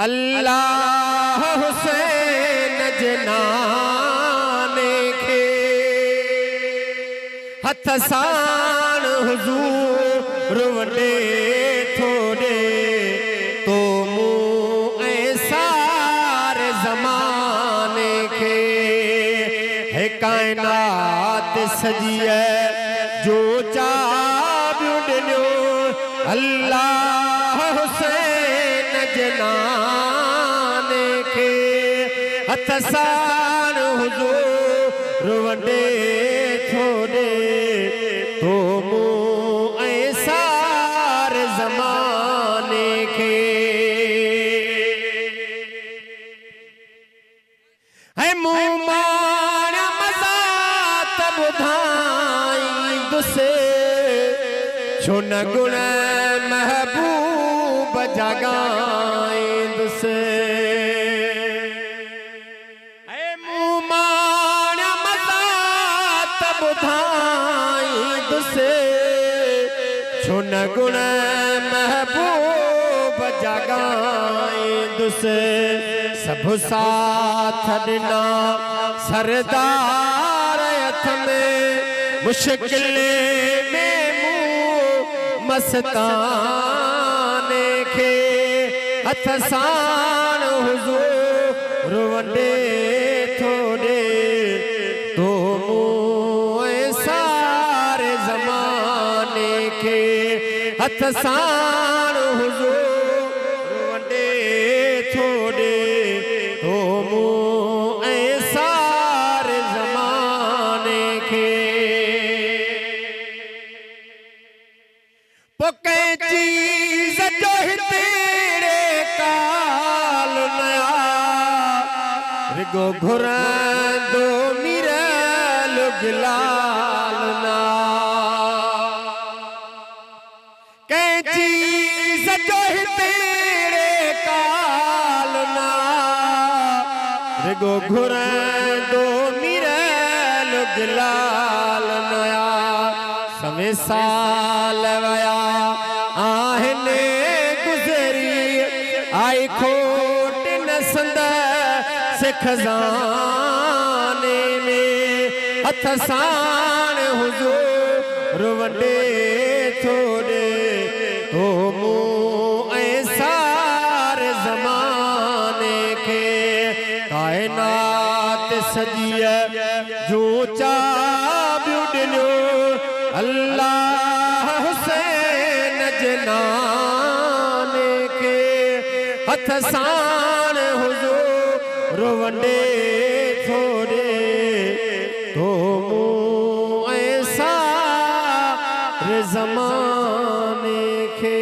अल्लाह हुसैन जनाने खे हथ साण हुजूर वडे थोड़े तो मुँह सार ज़माने खे है कायनात सजिए जो चाबियूं ॾिनियो अल्लाह हुसैन जनाने खे हथ साण हुजूर वडे थोड़े तो मुँह सार ज़माने खे है मुँह माण मज़ात ॿुधाईंदुसि छो न गुण महबूब जगाईंदुसि है मुँह माण मज़ात ॿुधाईंदुसि छो न गुण महबूब जगाईंदुसि सभु साथ ॾिना सरदार हथ में मुश्किल में मुँह मस्ताने खे हथ साण हुजूर वडे थोड़े तो मुँह सारे ज़माने खे हथ साण हुजूर वडे थोड़े तो मुँह सारे ज़माने खे पोके चीज़ जो हितेड़े काल नया रिगो घुरंदो मिरल गिलाल ना के चीज़ जो हितेड़े काल ना रिगो घुरंदो मिरल गिलाल नया समय साल वया आहने गुज़री आई खोट न संदसि खज़ाने में हथ साण हुजूर वडे थोड़े तो मुँह सार ज़माने खे कायनात सजिए जो चाबियूं ॾिनियो अल्लाह हुसैन जनाने खे हथ साण हुजूर वडे थोड़े तो मुँह सार ज़माने खे।